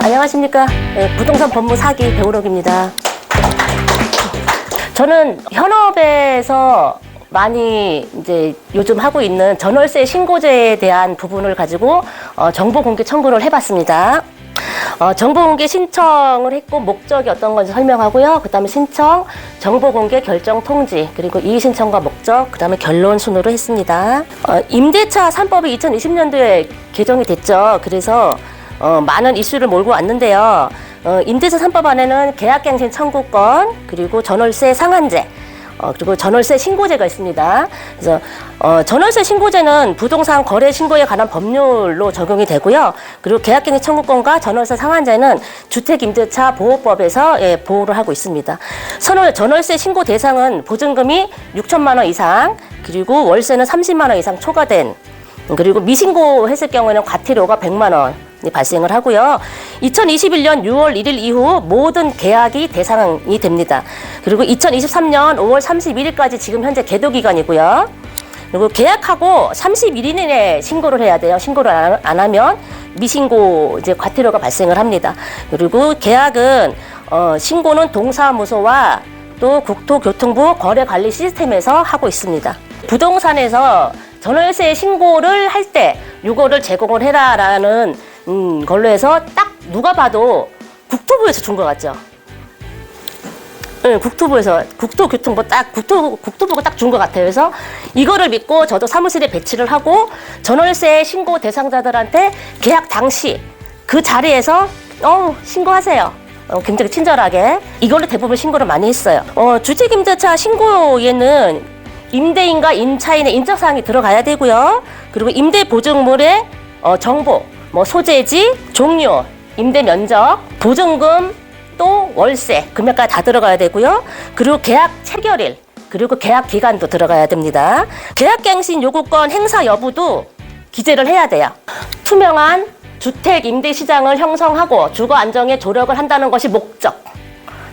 안녕하십니까. 네, 부동산 법무 사기 배우록입니다. 저는 현업에서 많이 이제 요즘 하고 있는 전월세 신고제에 대한 부분을 가지고 정보 공개 청구를 해봤습니다. 정보 공개 신청을 했고 목적이 어떤 건지 설명하고요. 그 다음에 신청, 정보 공개 결정 통지, 그리고 이의 신청과 목적, 그 다음에 결론 순으로 했습니다. 임대차 3법이 2020년도에 개정이 됐죠. 그래서 많은 이슈를 몰고 왔는데요. 임대차 3법 안에는 계약갱신 청구권, 그리고 전월세 상한제, 그리고 전월세 신고제가 있습니다. 그래서 전월세 신고제는 부동산 거래 신고에 관한 법률로 적용이 되고요. 그리고 계약갱신 청구권과 전월세 상한제는 주택임대차 보호법에서 보호를 하고 있습니다. 전월세 신고 대상은 보증금이 6천만 원 이상, 그리고 월세는 30만 원 이상 초과된, 그리고 미신고했을 경우에는 과태료가 100만 원이 발생을 하고요. 2021년 6월 1일 이후 모든 계약이 대상이 됩니다. 그리고 2023년 5월 31일까지 지금 현재 계도 기간이고요. 그리고 계약하고 31일 내에 신고를 해야 돼요. 신고를 안 하면 미신고 이제 과태료가 발생을 합니다. 그리고 계약은 신고는 동사무소와 또 국토교통부 거래관리 시스템에서 하고 있습니다. 부동산에서 전월세 신고를 할 때 이거를 제공을 해라라는 걸로 해서 딱 누가 봐도 국토부에서 준 것 같죠? 네, 국토부에서 국토부가 딱 준 것 같아요. 그래서 이거를 믿고 저도 사무실에 배치를 하고 전월세 신고 대상자들한테 계약 당시 그 자리에서 신고하세요. 굉장히 친절하게 이걸로 대부분 신고를 많이 했어요. 주택임대차 신고에는 임대인과 임차인의 인적사항이 들어가야 되고요. 그리고 임대보증물의 정보, 소재지, 종료, 임대 면적, 보증금, 또 월세, 금액까지 다 들어가야 되고요. 그리고 계약 체결일, 그리고 계약 기간도 들어가야 됩니다. 계약갱신 요구권 행사 여부도 기재를 해야 돼요. 투명한 주택 임대 시장을 형성하고 주거 안정에 조력을 한다는 것이 목적.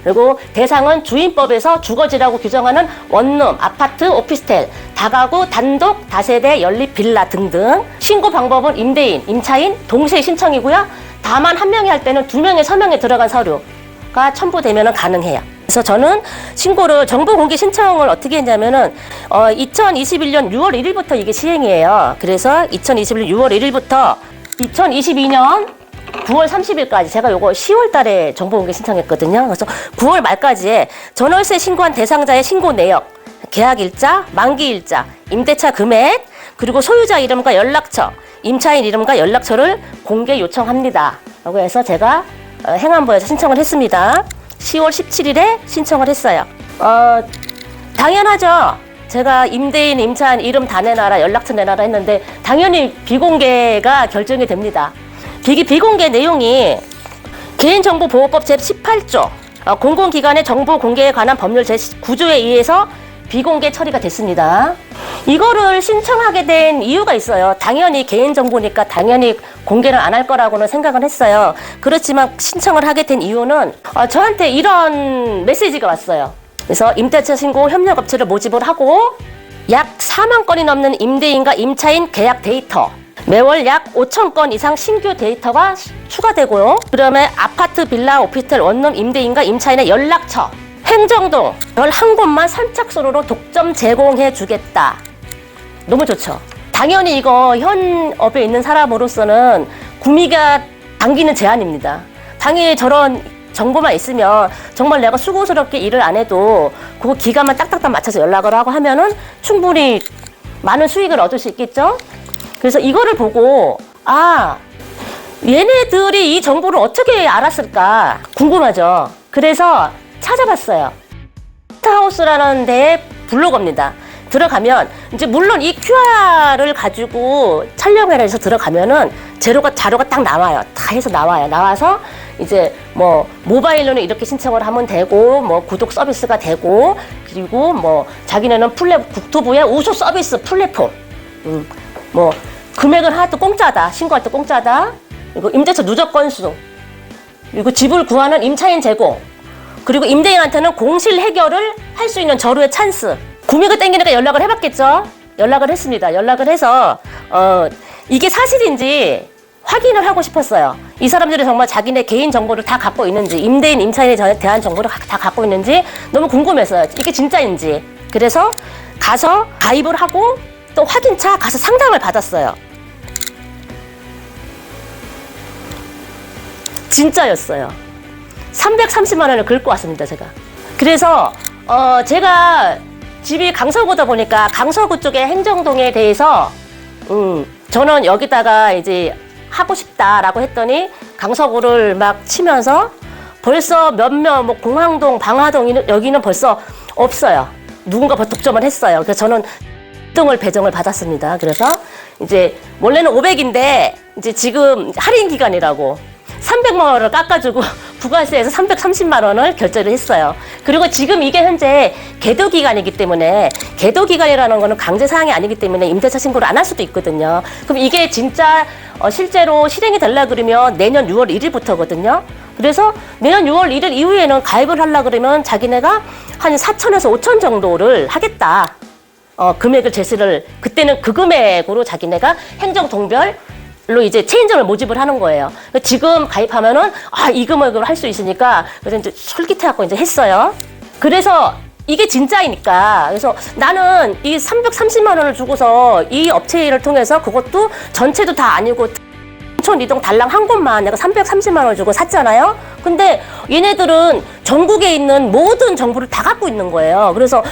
그리고 대상은 주임법에서 주거지라고 규정하는 원룸, 아파트, 오피스텔, 다가구, 단독, 다세대, 연립, 빌라 등등. 신고 방법은 임대인, 임차인 동시에 신청이고요. 다만 한 명이 할 때는 두 명의 서명에 들어간 서류가 첨부되면 가능해요. 그래서 저는 신고를 정보 공개 신청을 어떻게 했냐면은 2021년 6월 1일부터 이게 시행이에요. 그래서 2021년 6월 1일부터 2022년 9월 30일까지 제가 요거 10월 달에 정보 공개 신청했거든요. 그래서 9월 말까지에 전월세 신고한 대상자의 신고 내역, 계약 일자, 만기 일자, 임대차 금액, 그리고 소유자 이름과 연락처, 임차인 이름과 연락처를 공개 요청합니다. 라고 해서 제가 행안부에서 신청을 했습니다. 10월 17일에 신청을 했어요. 당연하죠. 제가 임대인, 임차인 이름 다 내놔라, 연락처 내놔라 했는데 당연히 비공개가 결정이 됩니다. 비공개 내용이 개인정보보호법 제18조 공공기관의 정보 공개에 관한 법률 제9조에 의해서 비공개 처리가 됐습니다. 이거를 신청하게 된 이유가 있어요. 당연히 개인정보니까 당연히 공개를 안 할 거라고는 생각을 했어요. 그렇지만 신청을 하게 된 이유는 저한테 이런 메시지가 왔어요. 그래서 임대차 신고 협력업체를 모집을 하고 약 4만 건이 넘는 임대인과 임차인 계약 데이터, 매월 약 5천 건 이상 신규 데이터가 추가되고요. 그다음에 아파트, 빌라, 오피스텔, 원룸 임대인과 임차인의 연락처, 행정동 11곳만 선착순으로 독점 제공해 주겠다. 너무 좋죠. 당연히 이거 현업에 있는 사람으로서는 구미가 당기는 제안입니다. 당연히 저런 정보만 있으면 정말 내가 수고스럽게 일을 안 해도 그 기간만 딱딱딱 맞춰서 연락을 하고 하면은 충분히 많은 수익을 얻을 수 있겠죠? 그래서 이거를 보고 얘네들이 이 정보를 어떻게 알았을까 궁금하죠. 그래서 찾아봤어요. 하우스라는 데의 블로거입니다. 들어가면 이제 물론 이 QR을 가지고 촬영을 해서 들어가면은 자료가 딱 나와요. 다 해서 나와요. 나와서 이제 모바일로는 이렇게 신청을 하면 되고 구독 서비스가 되고, 그리고 자기네는 국토부의 우수 서비스 플랫폼, 금액을 하도 공짜다, 신고할 때 공짜다, 그리고 임대차 누적 건수, 그리고 집을 구하는 임차인 제공, 그리고 임대인한테는 공실 해결을 할 수 있는 절호의 찬스. 구미가 땡기니까 연락을 해봤겠죠. 연락을 했습니다. 연락을 해서 이게 사실인지 확인을 하고 싶었어요. 이 사람들이 정말 자기네 개인 정보를 다 갖고 있는지, 임대인, 임차인에 대한 정보를 다 갖고 있는지 너무 궁금했어요. 이게 진짜인지. 그래서 가서 가입을 하고 또 확인차 가서 상담을 받았어요. 진짜였어요. 330만 원을 긁고 왔습니다, 제가. 그래서 제가 집이 강서구다 보니까 강서구 쪽의 행정동에 대해서 저는 여기다가 이제 하고 싶다라고 했더니 강서구를 막 치면서 벌써 몇몇 뭐 공항동, 방화동 여기는 벌써 없어요. 누군가 독점을 했어요. 그래서 저는 등을 배정을 받았습니다. 그래서 이제 원래는 500인데 이제 지금 할인 기간이라고 300만 원을 깎아주고 부가세에서 330만 원을 결제를 했어요. 그리고 지금 이게 현재 계도 기간이기 때문에 계도 기간이라는 거는 강제 사항이 아니기 때문에 임대차 신고를 안 할 수도 있거든요. 그럼 이게 진짜 실제로 실행이 되려 그러면 내년 6월 1일부터거든요. 그래서 내년 6월 1일 이후에는 가입을 하려 그러면 자기네가 한 4천에서 5천 정도를 하겠다. 금액을 제시를 그때는 그 금액으로 자기네가 행정 동별로 이제 체인점을 모집을 하는 거예요. 지금 가입하면은 이 금액으로 할 수 있으니까 그래서 이제 솔깃해갖고 이제 했어요. 그래서 이게 진짜이니까 그래서 나는 이 330만 원을 주고서 이 업체를 통해서 그것도 전체도 다 아니고 촌 이동 달랑 한 곳만 내가 330만 원을 주고 샀잖아요. 근데 얘네들은 전국에 있는 모든 정보를 다 갖고 있는 거예요. 그래서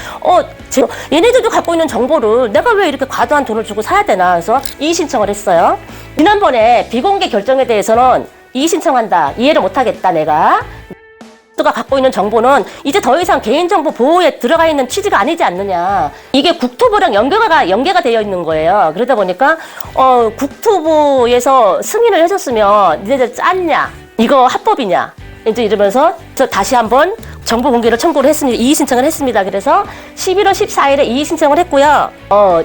얘네들도 갖고 있는 정보를 내가 왜 이렇게 과도한 돈을 주고 사야 되나 해서 이의 신청을 했어요. 지난번에 비공개 결정에 대해서는 이의 신청한다. 이해를 못하겠다 내가. 가 갖고 있는 정보는 이제 더 이상 개인정보 보호에 들어가 있는 취지가 아니지 않느냐. 이게 국토부랑 연계가 되어 있는 거예요. 그러다 보니까 국토부에서 승인을 해줬으면 니네들 짰냐? 이거 합법이냐? 이제 이러면서 저 다시 한번 정보 공개를 청구를 했습니다. 이의 신청을 했습니다. 그래서 11월 14일에 이의 신청을 했고요.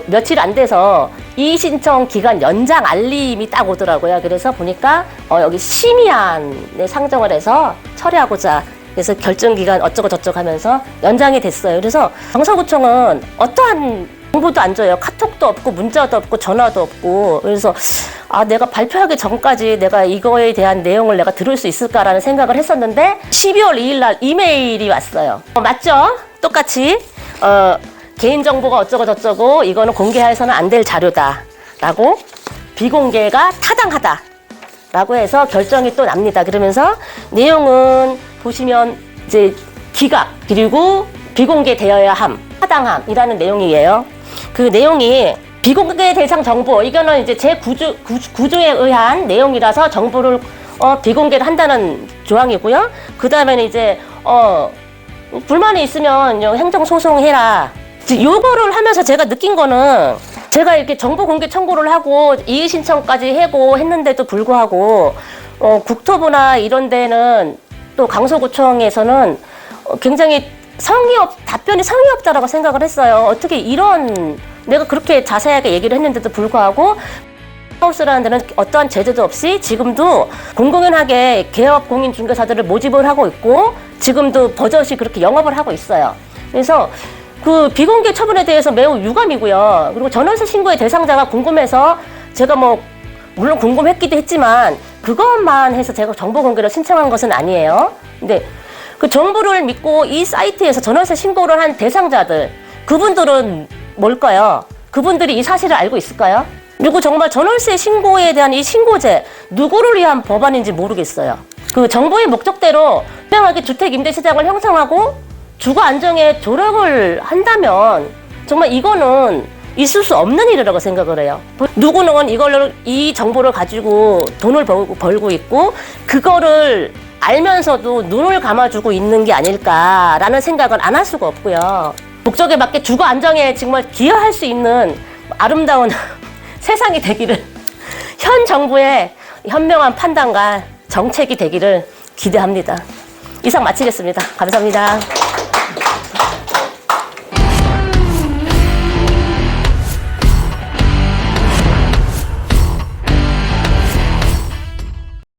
며칠 안 돼서 이의 신청 기간 연장 알림이 딱 오더라고요. 그래서 보니까 여기 심의안에 상정을 해서 처리하고자 그래서 결정기간 어쩌고 저쩌고 하면서 연장이 됐어요. 그래서 강서구청은 어떠한 정보도 안 줘요. 카톡도 없고 문자도 없고 전화도 없고 그래서 내가 발표하기 전까지 내가 이거에 대한 내용을 내가 들을 수 있을까라는 생각을 했었는데 12월 2일 날 이메일이 왔어요. 맞죠? 똑같이 개인정보가 어쩌고 저쩌고 이거는 공개해서는 안 될 자료다 라고 비공개가 타당하다 라고 해서 결정이 또 납니다. 그러면서 내용은 보시면 이제 기각 그리고 비공개되어야 함, 타당함이라는 내용이에요. 그 내용이 비공개 대상 정보 이거는 이제 제 구조에 의한 내용이라서 정보를 비공개를 한다는 조항이고요. 그 다음에는 이제 불만이 있으면 행정 소송해라. 요거를 하면서 제가 느낀 거는 제가 이렇게 정보 공개 청구를 하고 이의 신청까지 하고 했는데도 불구하고 국토부나 이런 데는 또 강서구청에서는 굉장히 답변이 성의 없다라고 생각을 했어요. 어떻게 내가 그렇게 자세하게 얘기를 했는데도 불구하고 하우스라는 데는 어떠한 제재도 없이 지금도 공공연하게 개업 공인중개사들을 모집을 하고 있고 지금도 버젓이 그렇게 영업을 하고 있어요. 그래서 그 비공개 처분에 대해서 매우 유감이고요. 그리고 전월세 신고의 대상자가 궁금해서 제가 물론 궁금했기도 했지만 그것만 해서 제가 정보 공개를 신청한 것은 아니에요. 근데 그 정보를 믿고 이 사이트에서 전월세 신고를 한 대상자들 그분들은 뭘까요? 그분들이 이 사실을 알고 있을까요? 그리고 정말 전월세 신고에 대한 이 신고제 누구를 위한 법안인지 모르겠어요. 그 정부의 목적대로 분명하게 주택 임대 시장을 형성하고 주거 안정에 조력을 한다면 정말 이거는 있을 수 없는 일이라고 생각을 해요. 누구는 이 정보를 가지고 돈을 벌고 있고 그거를 알면서도 눈을 감아주고 있는 게 아닐까라는 생각은 안 할 수가 없고요. 목적에 맞게 주거 안정에 정말 기여할 수 있는 아름다운 세상이 되기를 현 정부의 현명한 판단과 정책이 되기를 기대합니다. 이상 마치겠습니다. 감사합니다.